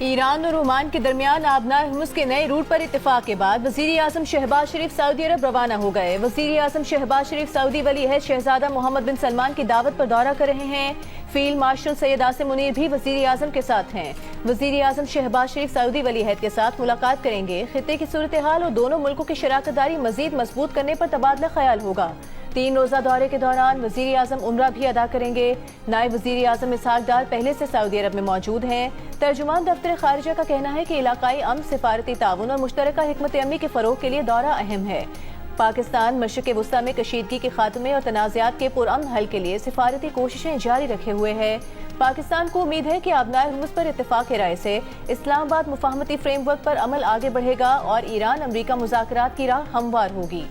ایران اور عمان کے درمیان آبنار ہرمز کے نئے روٹ پر اتفاق کے بعد وزیر اعظم شہباز شریف سعودی عرب روانہ ہو گئے۔ وزیر اعظم شہباز شریف سعودی ولی عہد شہزادہ محمد بن سلمان کی دعوت پر دورہ کر رہے ہیں۔ فیلڈ مارشل سید عاصم منیر بھی وزیر اعظم کے ساتھ ہیں۔ وزیر اعظم شہباز شریف سعودی ولی عہد کے ساتھ ملاقات کریں گے۔ خطے کی صورتحال اور دونوں ملکوں کی شراکت داری مزید مضبوط کرنے پر تبادلہ خیال ہوگا۔ 3 روزہ دورے کے دوران وزیر اعظم عمرہ بھی ادا کریں گے۔ نائب وزیر اعظم اسحاق ڈار پہلے سے سعودی عرب میں موجود ہیں۔ ترجمان دفتر خارجہ کا کہنا ہے کہ علاقائی امن، سفارتی تعاون اور مشترکہ حکمت عملی کے فروغ کے لیے دورہ اہم ہے۔ پاکستان مشرق وسطی میں کشیدگی کے خاتمے اور تنازعات کے پرامن حل کے لیے سفارتی کوششیں جاری رکھے ہوئے ہے۔ پاکستان کو امید ہے کہ آبنائے ہرمز پر اتفاق رائے سے اسلام آباد مفاہمتی فریم ورک پر عمل آگے بڑھے گا اور ایران امریکہ مذاکرات کی راہ ہموار ہوگی۔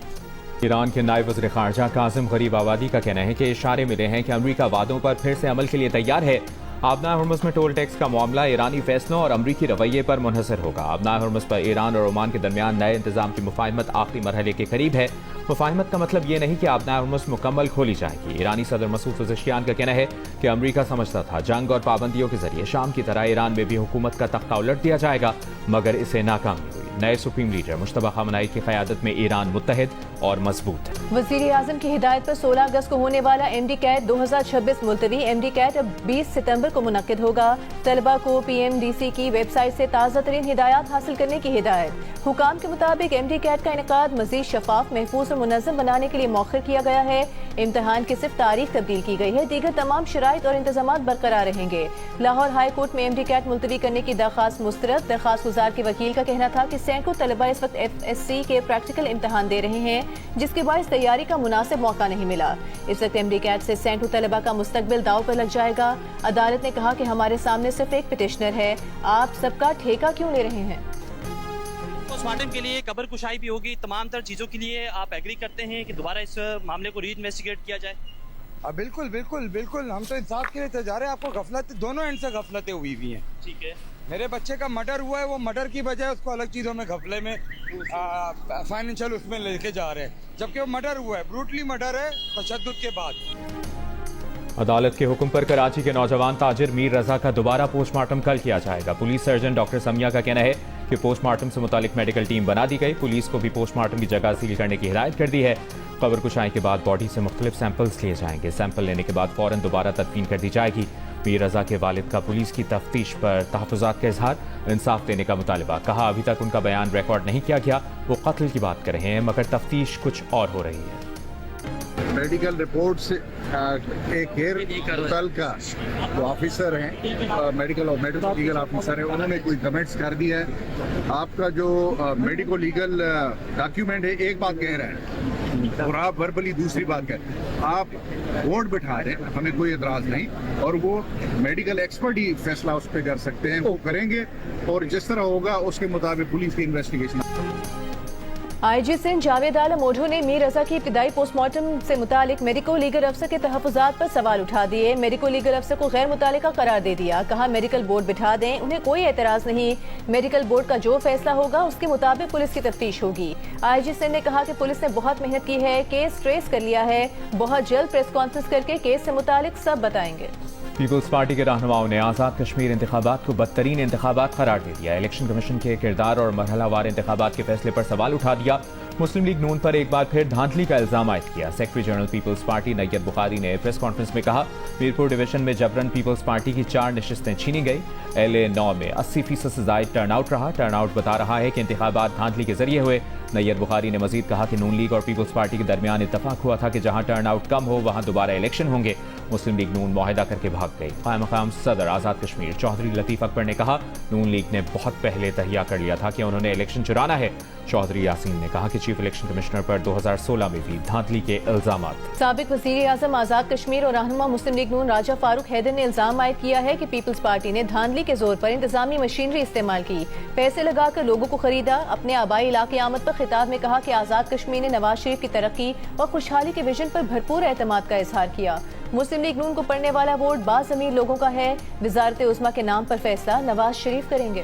ایران کے نائب وزیر خارجہ کاظم غریب آبادی کا کہنا ہے کہ اشارے ملے ہیں کہ امریکہ وعدوں پر پھر سے عمل کے لیے تیار ہے۔ آبنائے ہرمز میں ٹول ٹیکس کا معاملہ ایرانی فیصلوں اور امریکی رویے پر منحصر ہوگا۔ آبنائے ہرمز پر ایران اور عمان کے درمیان نئے انتظام کی مفاہمت آخری مرحلے کے قریب ہے۔ مفاہمت کا مطلب یہ نہیں کہ آبنائے ہرمز مکمل کھولی جائے گی۔ ایرانی صدر مسعود پزشکیان کا کہنا ہے کہ امریکہ سمجھتا تھا جنگ اور پابندیوں کے ذریعے شام کی طرح ایران میں بھی حکومت کا تختہ الٹ دیا جائے گا، مگر اسے ناکامی ہوئی۔ نئے سپریم لیڈر مشتبہ خامنہئی کی قیادت میں ایران متحد اور مضبوط ہے۔ وزیر اعظم کی ہدایت پر 16 اگست کو ہونے والا ایم ڈی کیٹ 2026 ملتوی۔ ایم ڈی کیٹ اب 20 ستمبر کو منعقد ہوگا۔ طلبہ کو پی ایم ڈی سی کی ویب سائٹ سے تازہ ترین ہدایات حاصل کرنے کی ہدایت۔ حکام کے مطابق ایم ڈی کیٹ کا انعقاد مزید شفاف، محفوظ اور منظم بنانے کے لیے مؤخر کیا گیا ہے۔ امتحان کی صرف تاریخ تبدیل کی گئی ہے، دیگر تمام شرائط اور انتظامات برقرار رہیں گے۔ لاہور ہائی کورٹ میں ایم ڈی کیٹ ملتوی کرنے کی درخواست مسترد۔ درخواست گزار کے وکیل کا کہنا تھا کہ سینکڑوں طلبہ اس وقت ایف ایس سی کے پریکٹیکل امتحان دے رہے ہیں، جس کے باعث تیاری کا مناسب موقع نہیں ملا۔ اس وقت ایم ڈی کیٹ سے سینکڑوں طلبہ کا مستقبل داؤ پر لگ جائے گا۔ عدالت نے کہا کہ ہمارے سامنے صرف ایک پٹیشنر ہے، آپ سب کا ٹھیکہ کیوں لے رہے ہیں؟ پوسٹ مارٹم کے لیے قبر کشائی بھی ہوگی، تمام تر چیزوں کے لیے آپ ایگری کرتے ہیں کہ دوبارہ اس معاملے کو ری انویسٹیگیٹ کیا جائے؟ بالکل بالکل بالکل، ہم تو انصاف کے لیے جا رہے ہیں۔ آپ کو غفلت دونوں اینڈ سے غفلتیں ہوئی ہیں۔ ٹھیک ہے، میرے بچے کا مرڈر ہوا ہے، وہ مرڈر کی بجائے اس کو الگ چیزوں میں گھپلے میں فائنینشیل اس میں لے کے جا رہے ہیں، جبکہ وہ مرڈر ہوا ہے، بروٹلی مرڈر ہے تشدد کے بعد۔ عدالت کے حکم پر کراچی کے نوجوان تاجر میر رضا کا دوبارہ پوسٹ مارٹم کل کیا جائے گا۔ پولیس سرجن ڈاکٹر سمیہ کا کہنا ہے کہ پوسٹ مارٹم سے متعلق میڈیکل ٹیم بنا دی گئی۔ پولیس کو بھی پوسٹ مارٹم کی جگہ سیل کرنے کی ہدایت کر دی ہے۔ قبر کشائی کے بعد باڈی سے مختلف سیمپلز لیے جائیں گے۔ سیمپل لینے کے بعد فوراً دوبارہ تدفین کر دی جائے گی۔ میر رضا کے والد کا پولیس کی تفتیش پر تحفظات کا اظہار، انصاف دینے کا مطالبہ۔ کہا ابھی تک ان کا بیان ریکارڈ نہیں کیا گیا، وہ قتل کی بات کر رہے ہیں مگر تفتیش کچھ اور ہو رہی ہے۔ میڈیکل رپورٹ سے ایک ہیئر کل کا جو آفیسر ہیں، میڈیکل اور میڈیکل لیگل آفیسر ہیں، انہوں نے کوئی کمنٹس کر دیا ہے۔ آپ کا جو میڈیکو لیگل ڈاکیومنٹ ہے ایک بات کہہ رہے ہیں اور آپ وربلی دوسری بات کہہ رہے ہیں۔ آپ ووٹ بٹھا دیں، ہمیں کوئی اعتراض نہیں، اور وہ میڈیکل ایکسپرٹ ہی فیصلہ اس پہ کر سکتے ہیں، وہ کریں گے اور جس طرح ہوگا اس کے مطابق پولیس کی انویسٹیگیشن۔ آئی جی سندھ جاوید عالم اوڈھو نے میر رضا کی ابتدائی پوسٹ مارٹم سے متعلق میڈیکو لیگل افسر کے تحفظات پر سوال اٹھا دیے۔ میڈیکو لیگل افسر کو غیر متعلقہ قرار دے دیا۔ کہا میڈیکل بورڈ بٹھا دیں، انہیں کوئی اعتراض نہیں۔ میڈیکل بورڈ کا جو فیصلہ ہوگا اس کے مطابق پولیس کی تفتیش ہوگی۔ آئی جی سندھ نے کہا کہ پولیس نے بہت محنت کی ہے، کیس ٹریس کر لیا ہے، بہت جلد پریس کانفرنس کر کے کیس سے متعلق سب بتائیں گے۔ پیپلز پارٹی کے رہنماؤں نے آزاد کشمیر انتخابات کو بدترین انتخابات قرار دے دیا۔ الیکشن کمیشن کے کردار اور مرحلہ وار انتخابات کے فیصلے پر سوال اٹھا دیا۔ مسلم لیگ نون پر ایک بار پھر دھاندلی کا الزام عائد کیا۔ سیکرٹری جنرل پیپلز پارٹی نیت بخاری نے پریس کانفرنس میں کہا میرپور ڈویژن میں جبرن پیپلز پارٹی کی 4 نشستیں چھینی گئی۔ LA9 میں 80% سے زائد ٹرن آؤٹ رہا۔ ٹرن آؤٹ بتا رہا ہے کہ انتخابات دھاندلی کے ذریعے ہوئے۔ نیت بخاری نے مزید کہا کہ نون لیگ اور پیپلز پارٹی کے درمیان اتفاق ہوا تھا کہ جہاں ٹرن آؤٹ کم ہو وہاں دوبارہ الیکشن ہوں گے۔ مسلم لیگ نون معاہدہ کر کے بھاگ گئی۔ قائم مقام صدر آزاد کشمیر چودھری لطیف اکبر نے کہا نون لیگ نے بہت پہلے تہیہ کر لیا تھا کہ انہوں نے الیکشن چرانا ہے۔ چودھری یاسین نے کہا کہ چیف الیکشن کمشنر پر 2016 میں بھی دھاندلی کے الزامات۔ سابق وزیر اعظم آزاد کشمیر اور رہنما مسلم لیگ نون راجہ فاروق حیدر نے الزام عائد کیا ہے کہ پیپلز پارٹی نے دھاندلی کے زور پر انتظامی مشینری استعمال کی، پیسے لگا کر لوگوں کو خریدا۔ اپنے آبائی علاقے آمد پر خطاب میں کہا کہ آزاد کشمیر نے نواز شریف کی ترقی اور خوشحالی کے ویژن پر بھرپور اعتماد کا اظہار کیا۔ مسلم لیگ نون کو پڑنے والا ووٹ باز امیر لوگوں کا ہے، وزارت عظمیٰ کے نام پر فیصلہ نواز شریف کریں گے۔